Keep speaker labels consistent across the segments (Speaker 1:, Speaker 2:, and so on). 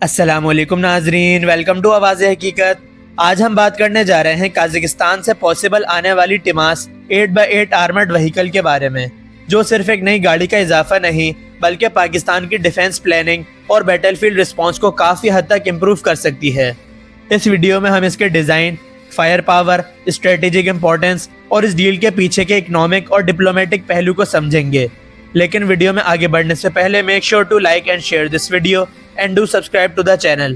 Speaker 1: अस्सलामुअलैकुम नाजरीन, welcome to आवाज़ हकीकत। आज हम बात करने जा रहे हैं काज़ाकिस्तान से पॉसिबल आने वाली टिमास 8x8 आर्मर्ड व्हीकल के बारे में, जो सिर्फ एक नई गाड़ी का इजाफा नहीं बल्कि पाकिस्तान की डिफेंस प्लानिंग और बैटलफील्ड रिस्पॉन्स को काफ़ी हद तक इम्प्रूव कर सकती है। इस वीडियो में हम इसके design, fire power, strategic importance और इस डील के पीछे के इकोनॉमिक और डिप्लोमेटिक पहलू को समझेंगे। लेकिन वीडियो में आगे बढ़ने से पहले make sure to like and share this video and do subscribe to the channel.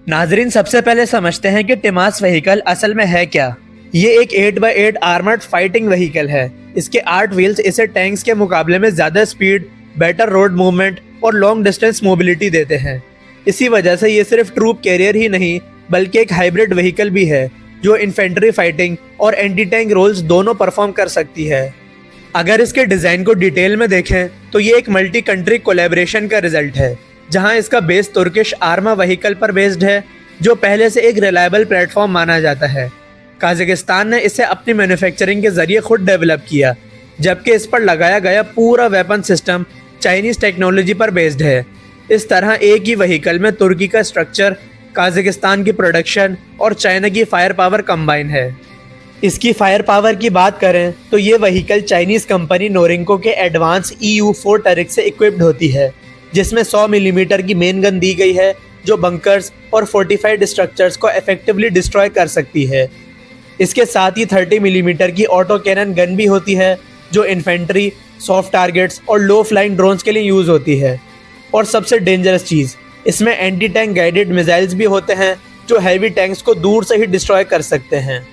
Speaker 1: नाजरीन, सबसे पहले समझते हैं कि टिमास व्हीकल असल में है क्या। ये एक 8x8 आर्मर्ड फाइटिंग व्हीकल है। इसके 8 व्हील्स इसे टैंक्स के मुकाबले में ज़्यादा स्पीड, बेटर रोड मूवमेंट और लॉन्ग डिस्टेंस मोबिलिटी देते हैं। इसी वजह से ये सिर्फ ट्रूप कैरियर ही नहीं बल्कि एक हाइब्रिड व्हीकल भी है जो इन्फेंट्री फाइटिंग और एंटी टैंक रोल्स दोनों परफॉर्म कर सकती है। अगर इसके डिज़ाइन को डिटेल में देखें तो ये एक मल्टी कंट्री कोलैबोरेशन का रिजल्ट है, जहां इसका बेस तुर्किश आर्मा व्हीकल पर बेस्ड है, जो पहले से एक रिलायबल प्लेटफॉर्म माना जाता है। काज़ाकिस्तान ने इसे अपनी मैन्युफैक्चरिंग के जरिए खुद डेवलप किया, जबकि इस पर लगाया गया पूरा वेपन सिस्टम चाइनीज़ टेक्नोलॉजी पर बेस्ड है। इस तरह एक ही व्हीकल में तुर्की का स्ट्रक्चर, काज़ाकिस्तान की प्रोडक्शन और चाइना की फायर पावर कंबाइन है। इसकी फायर पावर की बात करें तो ये व्हीकल चाइनीज़ कंपनी नोरिंको के एडवांस EU4 टरिक से इक्विप्ड होती है, जिसमें 100 मिलीमीटर की मेन गन दी गई है जो बंकर्स और फोर्टिफाइड स्ट्रक्चर्स को इफेक्टिवली डिस्ट्रॉय कर सकती है। इसके साथ ही 30 मिलीमीटर की ऑटो कैनन गन भी होती है जो इन्फेंट्री, सॉफ्ट टारगेट्स और लो फ्लाइंग ड्रोन्स के लिए यूज़ होती है। और सबसे डेंजरस चीज़, इसमें एंटी टैंक गाइडेड मिसाइल्स भी होते हैं जो हैवी टैंक्स को दूर से ही डिस्ट्रॉय कर सकते हैं।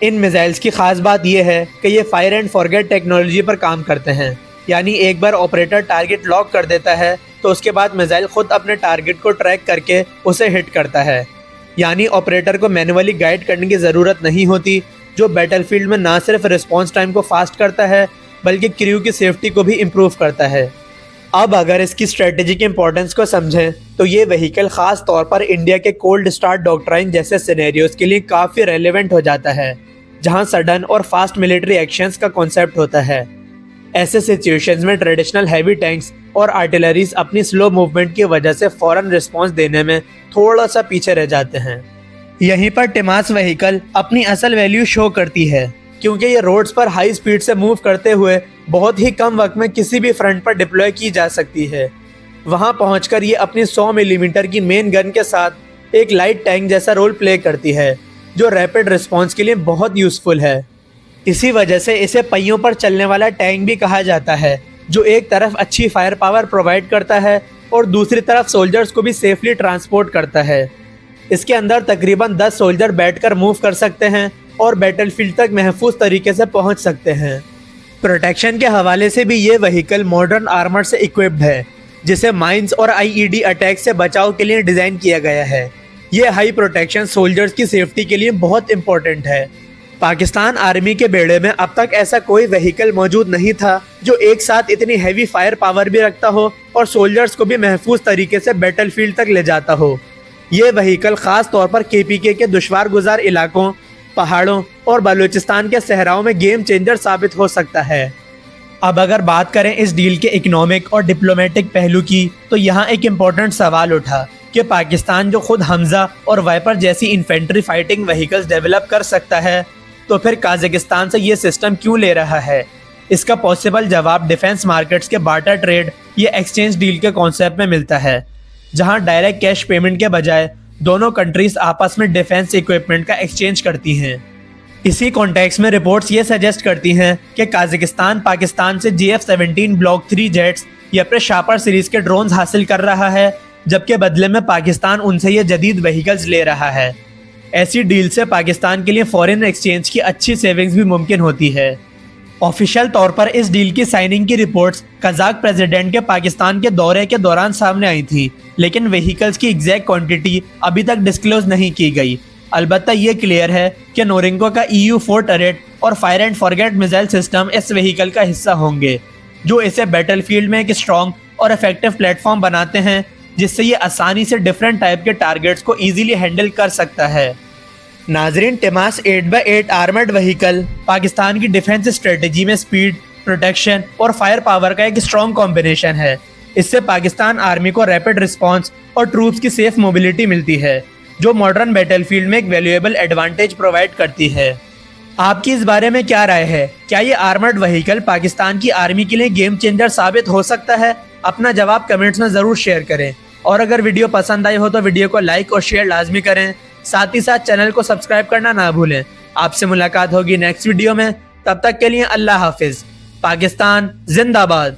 Speaker 1: इन मिसाइल्स की खास बात यह है कि ये फायर एंड फॉरगेट टेक्नोलॉजी पर काम करते हैं, यानी एक बार ऑपरेटर टारगेट लॉक कर देता है तो उसके बाद मिसाइल खुद अपने टारगेट को ट्रैक करके उसे हिट करता है। यानी ऑपरेटर को मैन्युअली गाइड करने की ज़रूरत नहीं होती, जो बैटलफील्ड में ना सिर्फ रिस्पॉन्स टाइम को फास्ट करता है बल्कि क्रू की सेफ्टी को भी इम्प्रूव करता है। अब अगर इसकी स्ट्रेटेजिक इंपॉर्टेंस को समझें तो ये व्हीकल ख़ास तौर पर इंडिया के कोल्ड स्टार्ट डॉक्ट्राइन जैसे सिनेरियोज के लिए काफ़ी रेलेवेंट हो जाता है, जहां सडन और फास्ट मिलिट्री एक्शंस का कॉन्सेप्ट होता है। ऐसे सिचुएशंस में ट्रेडिशनल हैवी टैंक्स और आर्टिलरीज अपनी स्लो मूवमेंट की वजह से फौरन रिस्पॉन्स देने में थोड़ा सा पीछे रह जाते हैं। यहीं पर टिमास व्हीकल अपनी असल वैल्यू शो करती है, क्योंकि ये रोड्स पर हाई स्पीड से मूव करते हुए बहुत ही कम वक्त में किसी भी फ्रंट पर डिप्लॉय की जा सकती है। वहां पहुंचकर ये अपनी 100 मिलीमीटर की मेन गन के साथ एक लाइट टैंक जैसा रोल प्ले करती है, जो रैपिड रिस्पॉन्स के लिए बहुत यूज़फुल है। इसी वजह से इसे पहियों पर चलने वाला टैंक भी कहा जाता है, जो एक तरफ अच्छी फायर पावर प्रोवाइड करता है और दूसरी तरफ सोल्जर्स को भी सेफली ट्रांसपोर्ट करता है। इसके अंदर तकरीबन 10 सोल्जर बैठकर मूव कर सकते हैं और बैटलफील्ड तक महफूज तरीके से पहुंच सकते हैं। प्रोटेक्शन के हवाले से भी ये व्हीकल मॉडर्न आर्मर से इक्विप्ड है, जिसे माइंस और IED अटैक से बचाव के लिए डिज़ाइन किया गया है। ये हाई प्रोटेक्शन सोल्जर्स की सेफ्टी के लिए बहुत इंपॉर्टेंट है। पाकिस्तान आर्मी के बेड़े में अब तक ऐसा कोई व्हीकल मौजूद नहीं था जो एक साथ इतनी हैवी फायर पावर भी रखता हो और सोल्जर्स को भी महफूज तरीके से बैटलफील्ड तक ले जाता हो। ये व्हीकल ख़ास तौर पर KPK के दुश्वार गुजार इलाकों, पहाड़ों और बलूचिस्तान के सहराओं में गेम चेंजर साबित हो सकता है। अब अगर बात करें इस डील के इकोनॉमिक और डिप्लोमेटिक पहलू की, तो यहाँ एक इम्पोर्टेंट सवाल उठा कि पाकिस्तान जो खुद हमजा और वाइपर जैसी इन्फेंट्री फाइटिंग व्हीकल्स डेवलप कर सकता है, तो फिर काज़ाकिस्तान से ये सिस्टम क्यों ले रहा है। इसका पॉसिबल जवाब डिफेंस मार्केट्स के बार्टर ट्रेड या एक्सचेंज डील के कॉन्सेप्ट में मिलता है, जहाँ डायरेक्ट कैश पेमेंट के बजाय दोनों कंट्रीज आपस में डिफेंस इक्विपमेंट का एक्सचेंज करती हैं। इसी कॉन्टेक्स्ट में रिपोर्ट्स ये सजेस्ट करती हैं कि काज़ाकिस्तान पाकिस्तान से GF-17 ब्लॉक 3 जेट्स या फिर शापर सीरीज के ड्रोन्स हासिल कर रहा है, जबकि बदले में पाकिस्तान उनसे ये जदीद व्हीकल्स ले रहा है। ऐसी डील से पाकिस्तान के लिए फॉरेन एक्सचेंज की अच्छी सेविंग्स भी मुमकिन होती है। ऑफिशियल तौर पर इस डील की साइनिंग की रिपोर्ट्स कजाक प्रेसिडेंट के पाकिस्तान के दौरे के दौरान सामने आई थी, लेकिन व्हीकल्स की एग्जैक्ट क्वांटिटी अभी तक डिस्क्लोज नहीं की गई। अलबत्ता ये क्लियर है कि नोरिंको का EU4 टरेट और fire and forget missile system इस व्हीकल का हिस्सा होंगे, जो इसे बैटलफील्ड में एक स्ट्रॉन्ग और इफेक्टिव प्लेटफॉर्म बनाते हैं, जिससे ये आसानी से डिफरेंट टाइप के टारगेट्स को ईजिली हैंडल कर सकता है। नाजरीन, टिमास 8x8 आर्मर्ड व्हीकल पाकिस्तान की डिफेंस स्ट्रेटजी में स्पीड, प्रोटेक्शन और फायर पावर का एक स्ट्रॉन्ग कॉम्बिनेशन है। इससे पाकिस्तान आर्मी को रैपिड रिस्पॉन्स और ट्रूप्स की सेफ मोबिलिटी मिलती है, जो मॉडर्न बैटलफील्ड में एक वैल्यूएबल एडवांटेज प्रोवाइड करती है। आपकी इस बारे में क्या राय है? क्या ये आर्मर्ड व्हीकल पाकिस्तान की आर्मी के लिए गेम चेंजर साबित हो सकता है? अपना जवाब कमेंट्स में जरूर शेयर करें, और अगर वीडियो पसंद आई हो तो वीडियो को लाइक और शेयर लाजमी करें। साथ ही साथ चैनल को सब्सक्राइब करना ना भूलें। आपसे मुलाकात होगी नेक्स्ट वीडियो में, तब तक के लिए अल्लाह हाफिज। पाकिस्तान जिंदाबाद।